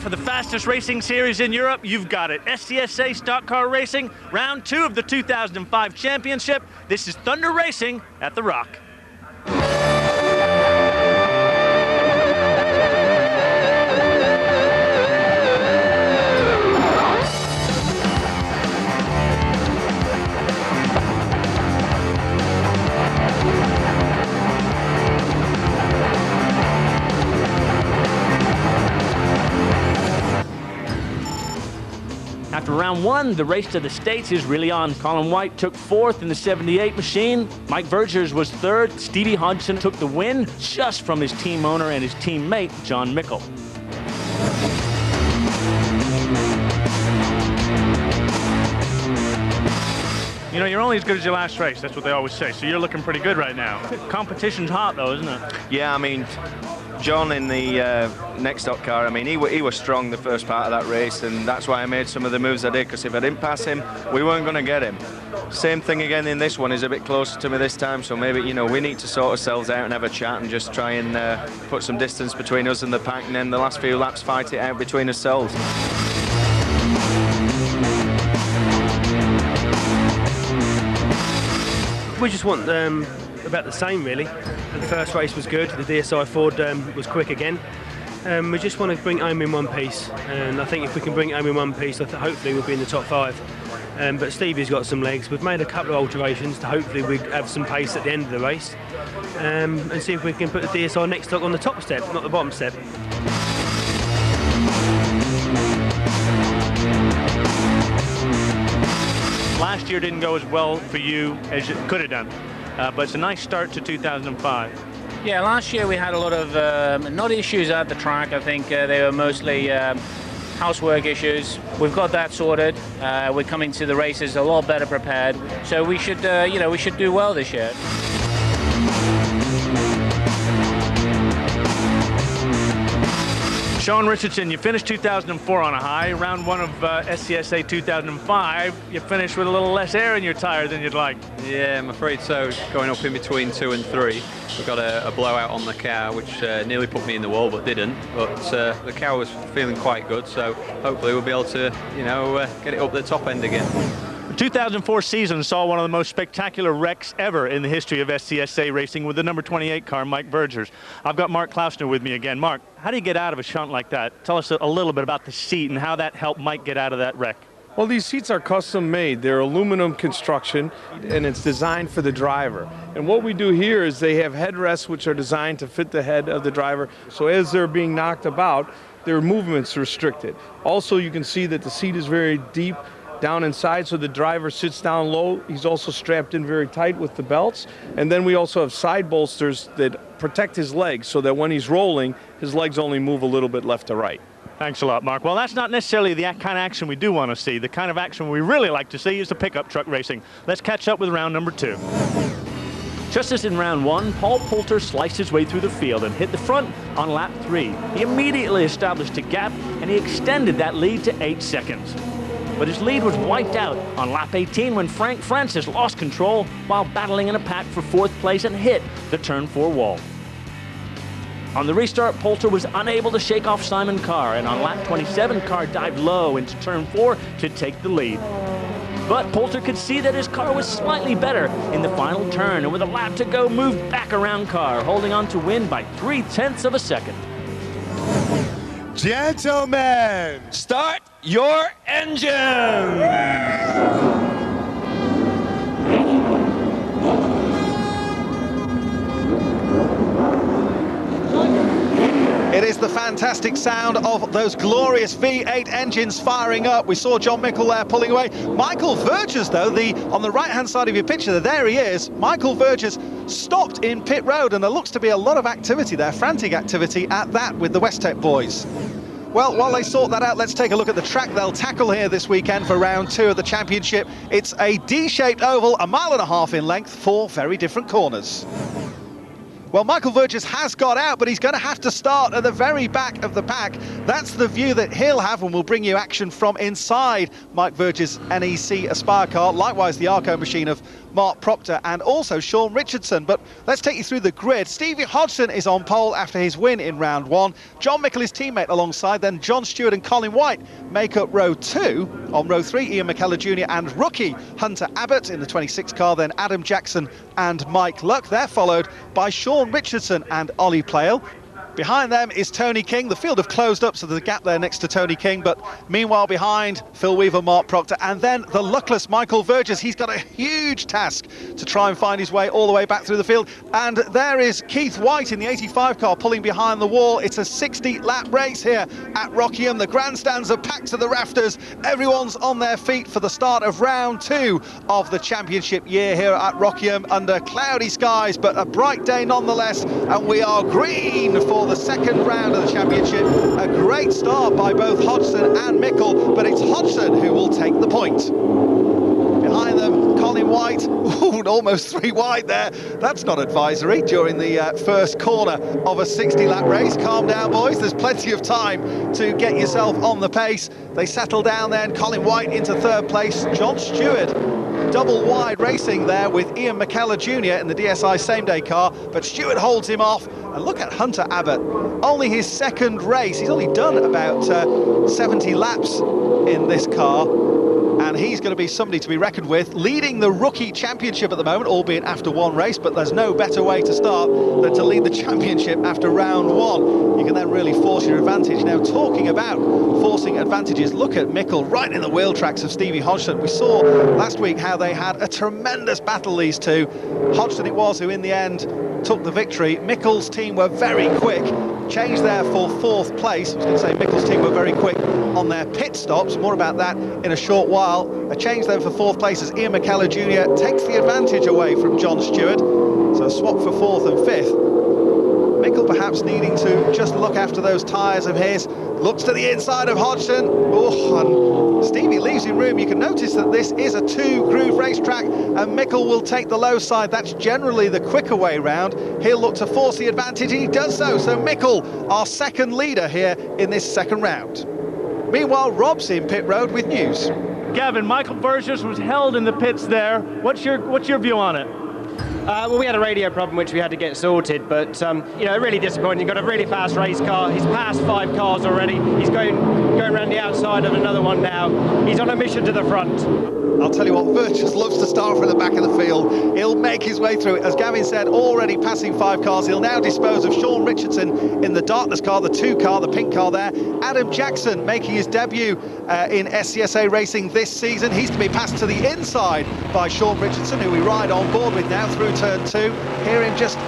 for the fastest racing series in Europe? You've got it. SCSA Stock Car Racing, round 2 of the 2005 championship. This is Thunder Racing at the Rock. After round 1, the race to the States is really on. Colin White took 4th in the 78 machine. Mike Vergers was 3rd. Stevie Hodgson took the win just from his team owner and his teammate, John Mickle. You know, you're only as good as your last race. That's what they always say. So you're looking pretty good right now. Competition's hot, though, isn't it? Yeah, I mean, John in the next stock car, I mean, he was strong the first part of that race, and that's why I made some of the moves I did, because if I didn't pass him, we weren't going to get him. Same thing again in this one. He's a bit closer to me this time, so maybe, you know, we need to sort ourselves out and have a chat and just try and put some distance between us and the pack, and then the last few laps fight it out between ourselves. We just want about the same, really. The first race was good. The DSI Ford was quick again. We just want to bring it home in one piece, and I think if we can bring it home in one piece, hopefully we'll be in the top 5. But Stevie's got some legs. We've made a couple of alterations to hopefully we have some pace at the end of the race, and see if we can put the DSI next stock on the top step, not the bottom step. Last year didn't go as well for you as it could have done, but it's a nice start to 2005. Yeah, last year we had a lot of not issues at the track. I think they were mostly housework issues. We've got that sorted. We're coming to the races a lot better prepared, so we should, we should do well this year. Sean Richardson, you finished 2004 on a high. Round 1 of SCSA 2005, you finished with a little less air in your tire than you'd like. Yeah, I'm afraid so. Going up in between 2 and 3, we got a blowout on the car, which nearly put me in the wall, but didn't. But the car was feeling quite good, so hopefully we'll be able to, get it up the top end again. The 2004 season saw one of the most spectacular wrecks ever in the history of SCSA racing with the number 28 car, Mike Vergers. I've got Mark Klausner with me again. Mark, how do you get out of a shunt like that? Tell us a little bit about the seat and how that helped Mike get out of that wreck. Well, these seats are custom made. They're aluminum construction, and it's designed for the driver. And what we do here is they have headrests which are designed to fit the head of the driver. So as they're being knocked about, their movement's restricted. Also, you can see that the seat is very deep down inside, so the driver sits down low. He's also strapped in very tight with the belts. And then we also have side bolsters that protect his legs so that when he's rolling, his legs only move a little bit left to right. Thanks a lot, Mark. Well, that's not necessarily the kind of action we do want to see. The kind of action we really like to see is the pickup truck racing. Let's catch up with round number 2. Just as in round 1, Paul Poulter sliced his way through the field and hit the front on lap 3. He immediately established a gap, and he extended that lead to 8 seconds. But his lead was wiped out on lap 18 when Frank Francis lost control while battling in a pack for 4th place and hit the turn 4 wall. On the restart, Poulter was unable to shake off Simon Carr, and on lap 27, Carr dived low into turn 4 to take the lead. But Poulter could see that his car was slightly better in the final turn, and with a lap to go, moved back around Carr, holding on to win by 0.3 of a second. Gentlemen, start your engine! it is the fantastic sound of those glorious V8 engines firing up. We saw John Mickle there pulling away. Michael Vergers, though, on the right-hand side of your picture, there he is. Michael Vergers stopped in pit road, and there looks to be a lot of activity there, frantic activity at that with the West-Tec boys. Well, while they sort that out, let's take a look at the track they'll tackle here this weekend for round 2 of the championship. It's a D-shaped oval, 1.5 miles in length, 4 very different corners. Well, Michael Verges has got out, but he's going to have to start at the very back of the pack. That's the view that he'll have, and we'll bring you action from inside Mike Verges' NEC Aspire car. Likewise, the Arco machine of Mark Proctor and also Sean Richardson. But let's take you through the grid. Stevie Hodgson is on pole after his win in round 1. John Mickle, his teammate, alongside. Then John Stewart and Colin White make up row 2. On row 3, Ian McKellar Jr. and rookie Hunter Abbott in the 26 car. Then Adam Jackson and Mike Luck. They're followed by Sean Richardson and Ollie Playle. Behind them is Tony King. The field have closed up, so there's a gap there next to Tony King. But meanwhile, behind, Phil Weaver, Mark Proctor, and then the luckless Michael Verges. He's got a huge task to try and find his way all the way back through the field. And there is Keith White in the 85 car pulling behind the wall. It's a 60-lap race here at Rockingham. The grandstands are packed to the rafters. Everyone's on their feet for the start of round 2 of the championship year here at Rockingham under cloudy skies, but a bright day nonetheless. And we are green for the second round of the championship. A great start by both Hodgson and Mickle, but it's Hodgson who will take the point. Behind them, Colin White. Ooh, almost 3 wide there. That's not advisory during the first corner of a 60-lap race. Calm down, boys. There's plenty of time to get yourself on the pace. They settle down then. Colin White into 3rd place. John Stewart double wide racing there with Ian McKellar Jr. in the DSI same-day car, but Stewart holds him off. And look at Hunter Abbott, only his 2nd race. He's only done about 70 laps in this car, and he's going to be somebody to be reckoned with, leading the rookie championship at the moment, albeit after 1 race, but there's no better way to start than to lead the championship after round 1. You can then really force your advantage. Now, talking about forcing advantages, look at Mickle right in the wheel tracks of Stevie Hodgson. We saw last week how they had a tremendous battle, these two. Hodgson it was who in the end took the victory. Mickle's team were very quick, changed there for 4th place. I was going to say Mickle's team were very quick on their pit stops, more about that in a short while. A change then for 4th place as Ian McKellar Jr. takes the advantage away from John Stewart. So a swap for 4th and 5th. Mickle perhaps needing to just look after those tyres of his. Looks to the inside of Hodgson. Oh, and Stevie leaves him room. You can notice that this is a 2-groove racetrack, and Mickle will take the low side. That's generally the quicker way round. He'll look to force the advantage, and he does so. So Mickle, our 2nd leader here in this 2nd round. Meanwhile, Rob's in pit road with news. Gavin, Michael Verges was held in the pits there. What's your view on it? Well, we had a radio problem which we had to get sorted, but you know, really disappointing. Got a really fast race car. He's passed 5 cars already. He's going around the outside of another one now. He's on a mission to the front. I'll tell you what, Verges loves to start from the back of the field. He'll make his way through it. As Gavin said, already passing 5 cars. He'll now dispose of Sean Richardson in the darkness car, the 2 car, the pink car there. Adam Jackson making his debut in SCSA racing this season. He's to be passed to the inside by Sean Richardson, who we ride on board with now through turn 2. Hear him just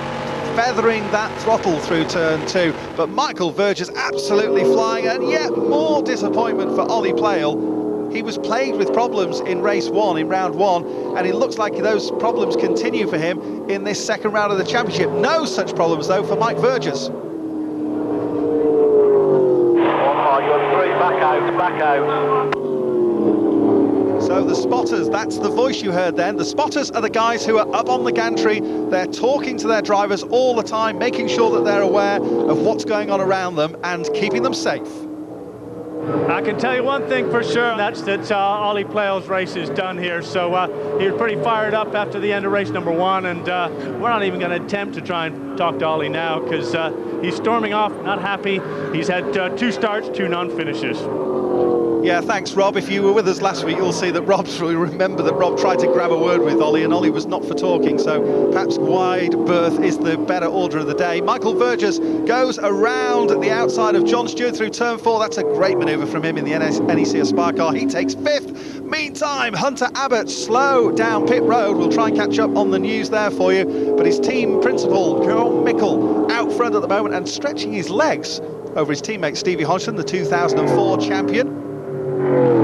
feathering that throttle through turn 2. But Michael Verges absolutely flying, and yet more disappointment for Ollie Playle. He was plagued with problems in race 1, in round 1, and it looks like those problems continue for him in this 2nd round of the championship. No such problems, though, for Mike Verges. 1 mile, you're 3, back out. So the spotters, that's the voice you heard then. The spotters are the guys who are up on the gantry. They're talking to their drivers all the time, making sure that they're aware of what's going on around them and keeping them safe. I can tell you one thing for sure, that's that Ollie Playle's race is done here. So he was pretty fired up after the end of race number 1, and we're not even going to attempt to try and talk to Ollie now, because he's storming off, not happy. He's had 2 starts, 2 non-finishes. Yeah, thanks, Rob. If you were with us last week, you'll see that you'll remember that Rob tried to grab a word with Ollie, and Ollie was not for talking, so perhaps wide berth is the better order of the day. Michael Verges goes around the outside of John Stewart through turn 4. That's a great manoeuvre from him in the NEC Aspire car. He takes 5th. Meantime, Hunter Abbott slow down pit road. We'll try and catch up on the news there for you, but his team principal, John Mickle, out front at the moment and stretching his legs over his teammate Stevie Hodgson, the 2004 champion.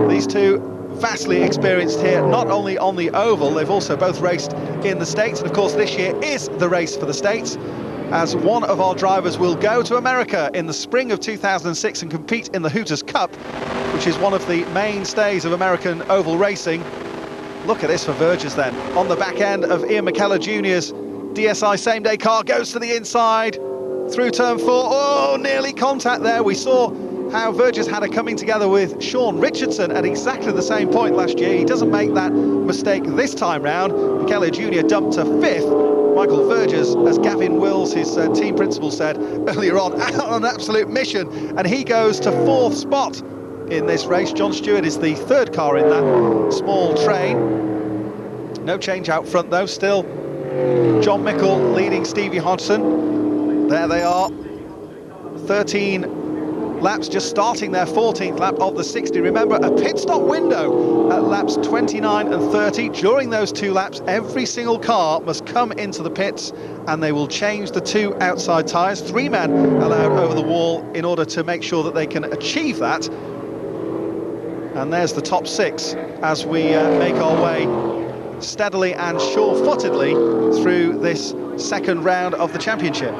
These two vastly experienced here, not only on the oval, they've also both raced in the States, and of course this year is the race for the States, as one of our drivers will go to America in the spring of 2006 and compete in the Hooters Cup, which is one of the mainstays of American oval racing. Look at this for Verges then, on the back end of Ian McKellar Jr.'s DSI same-day car goes to the inside, through turn 4. Oh, nearly contact there. We saw how Verges had a coming together with Sean Richardson at exactly the same point last year. He doesn't make that mistake this time round. Michele Jr. dumped to 5th. Michael Verges, as Gavin Wills, his team principal, said earlier on, out on an absolute mission, and he goes to 4th spot in this race. John Stewart is the 3rd car in that small train. No change out front though, still John Mickle leading Stevie Hodgson. There they are, 13 laps, just starting their 14th lap of the 60. Remember, a pit stop window at laps 29 and 30. During those 2 laps, every single car must come into the pits and they will change the 2 outside tyres. 3 men allowed over the wall in order to make sure that they can achieve that. And there's the top 6 as we make our way steadily and sure-footedly through this second round of the championship.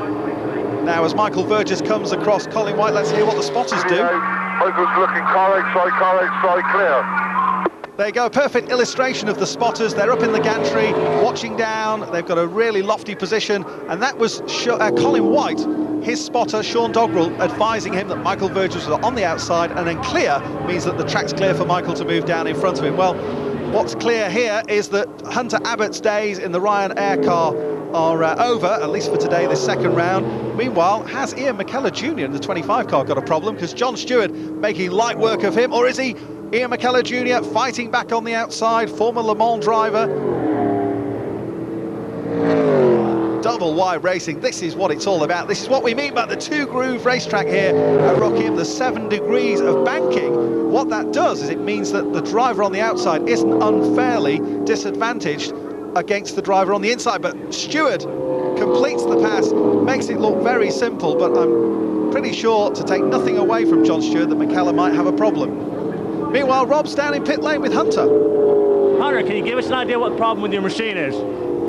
Now, as Michael Verges comes across Colin White, let's hear what the spotters do. Michael's looking car outside, clear. There you go, perfect illustration of the spotters. They're up in the gantry, watching down. They've got a really lofty position, and that was Colin White, his spotter, Sean Dogrel, advising him that Michael Verges was on the outside, and then clear means that the track's clear for Michael to move down in front of him. Well, what's clear here is that Hunter Abbott's days in the Ryanair car are over, at least for today, this second round. Meanwhile, has Ian McKellar Jr. in the 25 car got a problem? Because John Stewart making light work of him, or is he? Ian McKellar Jr. fighting back on the outside, former Le Mans driver. Double wide racing, this is what it's all about. This is what we mean by the 2-groove racetrack here at Rockingham, the 7 degrees of banking. What that does is it means that the driver on the outside isn't unfairly disadvantaged against the driver on the inside, but Stewart completes the pass, makes it look very simple, but I'm pretty sure, to take nothing away from John Stewart, that McKellar might have a problem. Meanwhile, Rob's down in pit lane with Hunter. Hunter, can you give us an idea what the problem with your machine is?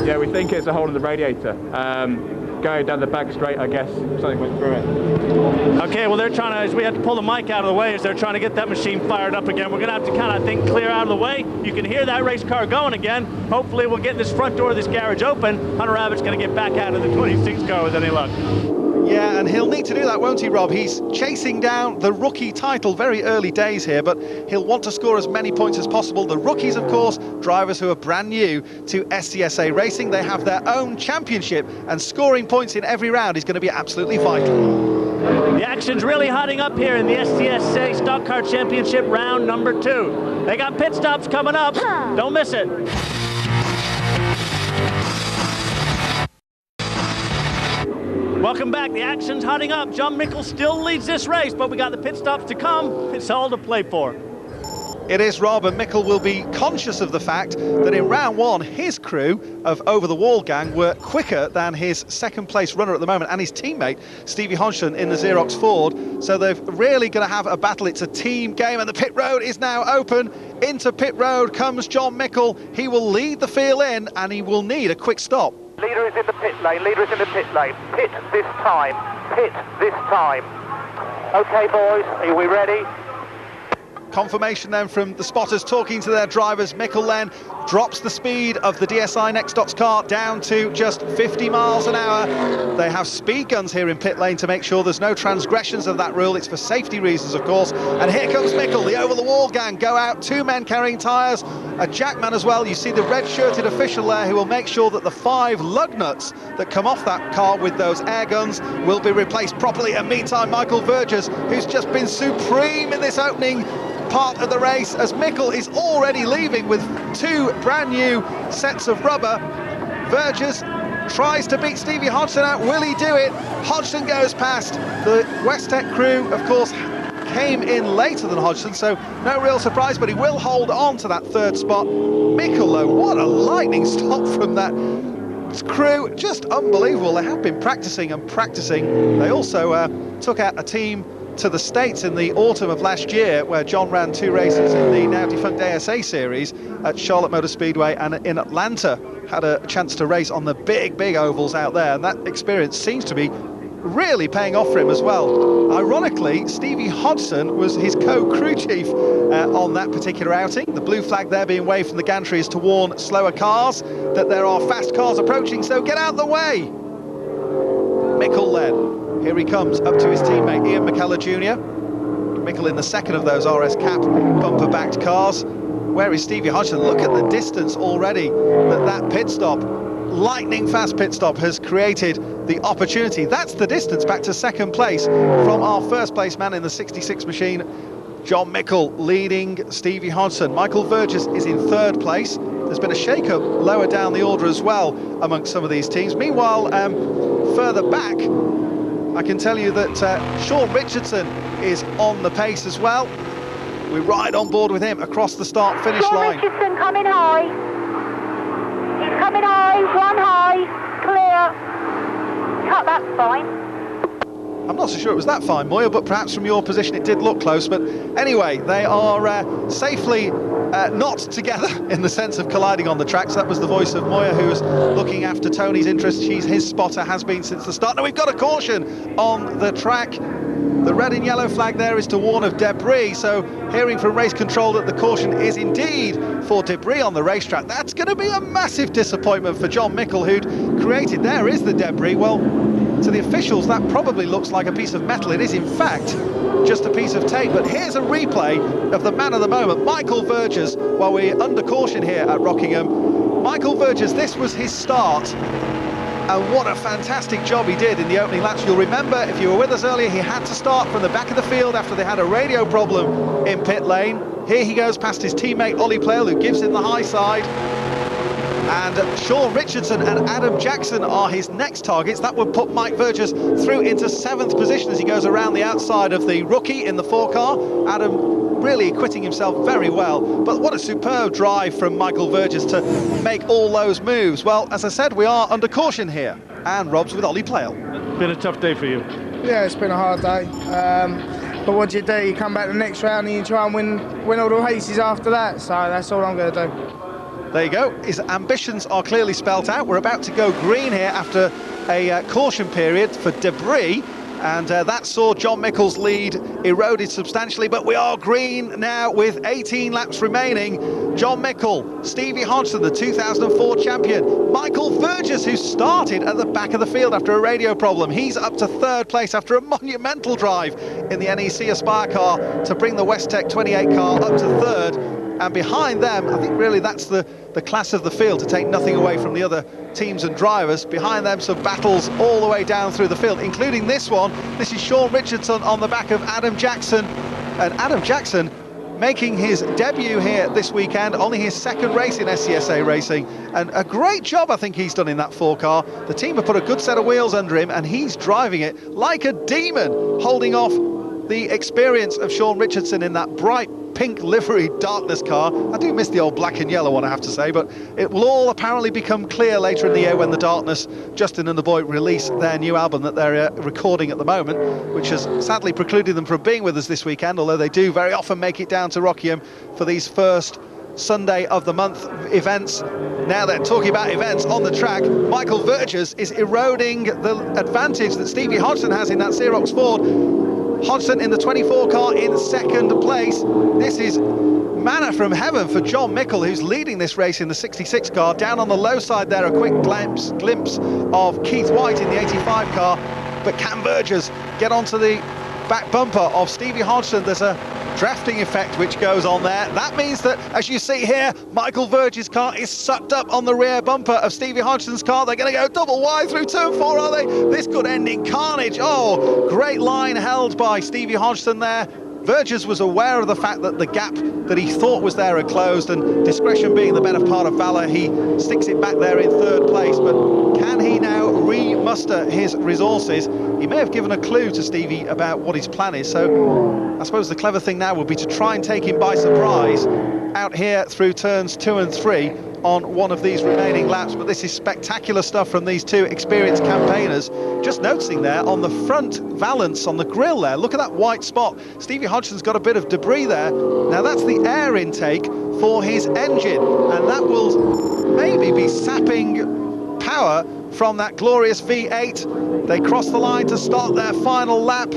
Yeah, we think it's a hole in the radiator. Going down the back straight, I guess something went through it. Okay, well, they're trying to, as we have to pull the mic out of the way, as they're trying to get that machine fired up again. We're going to have to kind of, I think, clear out of the way. You can hear that race car going again. Hopefully we'll get this front door of this garage open. Hunter Abbott's going to get back out of the 26 car with any luck. Yeah, and he'll need to do that, won't he, Rob? He's chasing down the rookie title, very early days here, but he'll want to score as many points as possible. The rookies, of course, drivers who are brand new to SCSA racing. They have their own championship, and scoring points in every round is going to be absolutely vital. The action's really hotting up here in the SCSA Stock Car Championship round number 2. They got pit stops coming up. Don't miss it. Welcome back. The action's hotting up. John Mickle still leads this race, but we got the pit stops to come. It's all to play for. It is, Rob, and Mickle will be conscious of the fact that in round 1, his crew of Over the Wall gang were quicker than his second-place runner at the moment and his teammate, Stevie Hodgson, in the Xerox Ford. So they're really going to have a battle. It's a team game, and the pit road is now open. Into pit road comes John Mickle. He will lead the field in, and he will need a quick stop. Leader is in the pit lane, leader is in the pit lane. Pit this time, pit this time. Okay, boys, are we ready? Confirmation then from the spotters talking to their drivers. Mickle then drops the speed of the DSI Nextox car down to just 50 miles an hour. They have speed guns here in pit lane to make sure there's no transgressions of that rule. It's for safety reasons, of course. And here comes Mickle. The Over the Wall gang go out. 2 men carrying tyres, a jackman as well. You see the red-shirted official there who will make sure that the 5 lug nuts that come off that car with those air guns will be replaced properly. And meantime, Michael Verges, who's just been supreme in this opening part of the race, as Mickle is already leaving with 2 brand new sets of rubber. Verges tries to beat Stevie Hodgson out. Will he do it? Hodgson goes past. The West-Tec crew, of course, came in later than Hodgson, so no real surprise, but he will hold on to that 3rd spot. Mickle, though, what a lightning stop from that crew. Just unbelievable. They have been practicing and practicing. They also took out a team to the States in the autumn of last year, where John ran 2 races in the now defunct ASA series at Charlotte Motor Speedway, and in Atlanta had a chance to race on the big ovals out there, and that experience seems to be really paying off for him as well. Ironically, Stevie Hodgson was his co-crew chief on that particular outing. The blue flag there being waved from the gantry is to warn slower cars that there are fast cars approaching, so get out the way. Mickle led. Here he comes up to his teammate Ian McKellar Jr. Mickle in the second of those RS Cap bumper-backed cars. Where is Stevie Hodgson? Look at the distance already that pit stop, lightning fast pit stop, has created the opportunity. That's the distance back to second place from our first place man in the 66 machine, John Mickle, leading Stevie Hodgson. Michael Verges is in third place. There's been a shake-up lower down the order as well amongst some of these teams. Meanwhile, further back, I can tell you that Sean Richardson is on the pace as well. We ride on board with him across the start-finish line. Sean Richardson coming high. He's coming high, one high, clear. Cut, that's fine. I'm not so sure it was that fine, Moya, but perhaps from your position it did look close. But anyway, they are safely not together in the sense of colliding on the track. So that was the voice of Moya, who was looking after Tony's interest. She's his spotter, has been since the start. Now we've got a caution on the track. The red and yellow flag there is to warn of debris. So hearing from race control that the caution is indeed for debris on the racetrack. That's going to be a massive disappointment for John Mickle, who'd created, there is the debris. Well, to the officials, that probably looks like a piece of metal. It is, in fact, just a piece of tape. But here's a replay of the man of the moment, Michael Verges, while we're under caution here at Rockingham. Michael Verges, this was his start. And what a fantastic job he did in the opening laps. You'll remember, if you were with us earlier, he had to start from the back of the field after they had a radio problem in pit lane. Here he goes past his teammate Ollie Playle, who gives him the high side. And Sean Richardson and Adam Jackson are his next targets. That would put Mike Verges through into 7th position as he goes around the outside of the rookie in the 4 car. Adam really acquitting himself very well. But what a superb drive from Michael Verges to make all those moves. Well, as I said, we are under caution here. And Rob's with Ollie Playle. Been a tough day for you. Yeah, it's been a hard day. But what do? You come back the next round and you try and win all the races after that. So that's all I'm going to do. There you go. His ambitions are clearly spelt out. We're about to go green here after a caution period for debris. And that saw John Mickle's lead eroded substantially, but we are green now with 18 laps remaining. John Mickle, Stevie Hodgson, the 2004 champion, Michael Verges, who started at the back of the field after a radio problem. He's up to 3rd place after a monumental drive in the NEC Aspire car to bring the West-Tec 28 car up to 3rd. And behind them, I think really that's the class of the field, to take nothing away from the other teams and drivers. Behind them, some battles all the way down through the field, including this one. This is Sean Richardson on the back of Adam Jackson. And Adam Jackson making his debut here this weekend, only his 2nd race in SCSA racing. And a great job, I think, he's done in that 4 car. The team have put a good set of wheels under him, and he's driving it like a demon, holding off the experience of Sean Richardson in that bright pink livery darkness car. I do miss the old black and yellow one, I have to say, but it will all apparently become clear later in the year when the Darkness, Justin and the Boy, release their new album that they're recording at the moment, which has sadly precluded them from being with us this weekend, although they do very often make it down to Rockingham for these first Sunday of the month events. Now they're talking about events on the track. Michael Verges is eroding the advantage that Stevie Hodgson has in that Xerox Ford. Hodgson in the 24 car in 2nd place. This is manna from heaven for John Mickle, who's leading this race in the 66 car. Down on the low side there, a quick glimpse of Keith White in the 85 car. But can Verges get onto the back bumper of Stevie Hodgson? There's a drafting effect which goes on there. That means that, as you see here, Michael Verges' car is sucked up on the rear bumper of Stevie Hodgson's car. They're going to go double wide through turn 4, are they? This could end in carnage. Oh, great line held by Stevie Hodgson there. Verges was aware of the fact that the gap that he thought was there had closed, and discretion being the better part of valour, he sticks it back there in 3rd place. But can he now re-muster his resources? He may have given a clue to Stevie about what his plan is, so I suppose the clever thing now would be to try and take him by surprise out here through turns 2 and 3 on one of these remaining laps. But this is spectacular stuff from these 2 experienced campaigners. Just noticing there on the front valance on the grille there, look at that white spot. Stevie Hodgson's got a bit of debris there. Now that's the air intake for his engine, and that will maybe be sapping power from that glorious V8. They cross the line to start their final lap.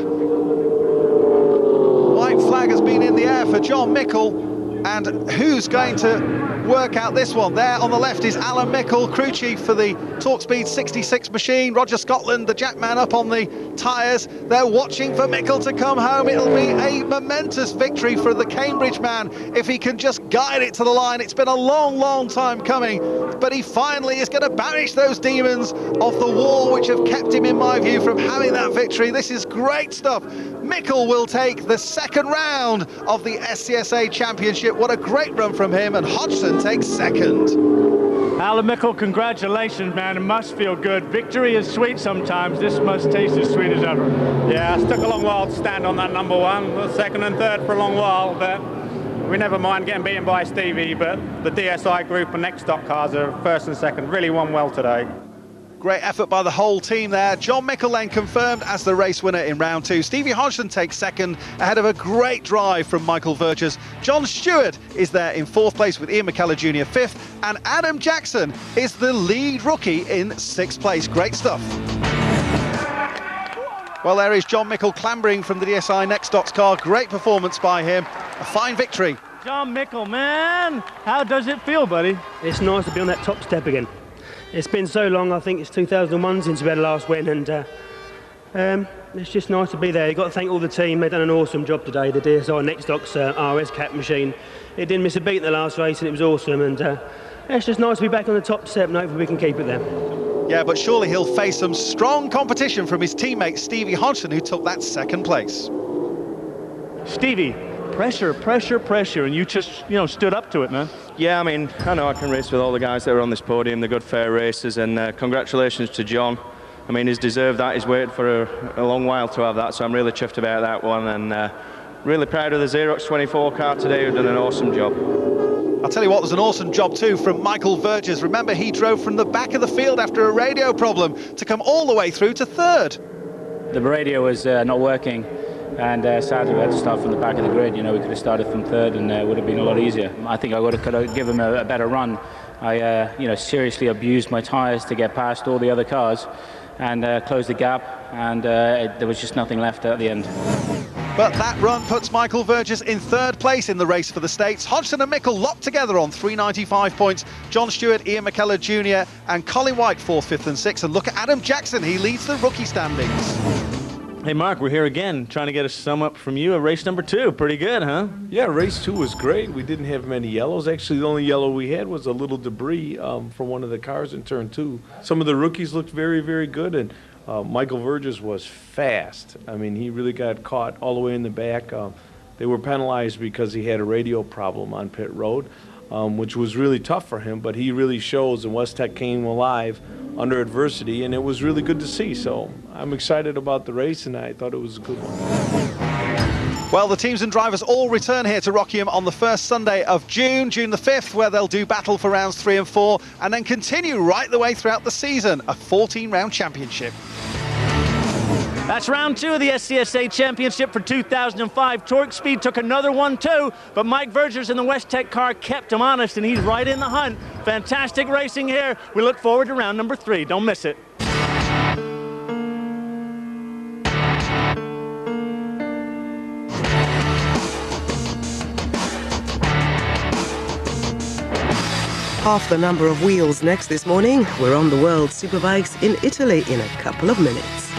White flag has been in the air for John Mickle. And who's going to work out this one? There on the left is Alan Mickle, crew chief for the Torquespeed 66 machine. Roger Scotland, the jackman, up on the tyres. They're watching for Mickle to come home. It'll be a momentous victory for the Cambridge man if he can just guide it to the line. It's been a long, long time coming, but he finally is going to banish those demons of the wall which have kept him, in my view, from having that victory. This is great stuff. Mickle will take the second round of the SCSA Championship. What a great run from him, and Hodgson takes second. Alan Mickle, congratulations, man. It must feel good. Victory is sweet sometimes. This must taste as sweet as ever. Yeah, it took a long while to stand on that number one. The second and third for a long while, but we never mind getting beaten by Stevie, but the DSI group and next stock cars are first and second. Really won well today. Great effort by the whole team there. John Mickle then confirmed as the race winner in round two. Stevie Hodgson takes second, ahead of a great drive from Michael Vergers. John Stewart is there in fourth place with Ian McKellar Jr. fifth, and Adam Jackson is the lead rookie in sixth place. Great stuff. Well, there is John Mickle clambering from the DSI Next Stocks car. Great performance by him. A fine victory. John Mickle, man, how does it feel, buddy? It's nice to be on that top step again. It's been so long, I think it's 2001 since we had a last win, and it's just nice to be there. You've got to thank all the team. They've done an awesome job today, the DSI Next Stocks RS Cap machine. It didn't miss a beat in the last race, and it was awesome, and it's just nice to be back on the top step, and hopefully we can keep it there. Yeah, but surely he'll face some strong competition from his teammate Stevie Hodgson, who took that second place. Stevie, pressure, pressure, pressure, and you just, stood up to it, man. Yeah, I mean, I know I can race with all the guys that are on this podium. They're good, fair racers, and congratulations to John. I mean, he's deserved that. He's waited for a long while to have that, so I'm really chuffed about that one, and really proud of the Xerox 24 car today, who've done an awesome job. I'll tell you what, there's an awesome job too from Michael Vergers. Remember, he drove from the back of the field after a radio problem to come all the way through to third. The radio was not working, and sadly we had to start from the back of the grid. We could have started from third, and it would have been a lot easier. I think I could have given him a better run. I seriously abused my tyres to get past all the other cars and close the gap, and there was just nothing left at the end. But that run puts Michael Vergers in third place in the race for the States. Hodgson and Mickle locked together on 395 points. John Stewart, Ian McKellar Jr. and Colin White 4th, 5th and 6th. And look at Adam Jackson, he leads the rookie standings. Hey, Mark, we're here again, trying to get a sum up from you of race number 2. Pretty good, huh? Yeah, race 2 was great. We didn't have many yellows. Actually, the only yellow we had was a little debris from one of the cars in turn 2. Some of the rookies looked very, very good, and Michael Vergers was fast. I mean, he really got caught all the way in the back. They were penalized because he had a radio problem on pit road, which was really tough for him, but he really shows, and West-Tec came alive under adversity, and it was really good to see. So I'm excited about the race, and I thought it was a good one. Well, the teams and drivers all return here to Rockingham on the first Sunday of June the 5th, where they'll do battle for rounds 3 and 4, and then continue right the way throughout the season, a 14-round championship. That's round 2 of the SCSA Championship for 2005. Torquespeed took another one too, but Mike Vergers in the West-Tec car kept him honest, and he's right in the hunt. Fantastic racing here. We look forward to round number 3. Don't miss it. Half the number of wheels next this morning. We're on the World Superbikes in Italy in a couple of minutes.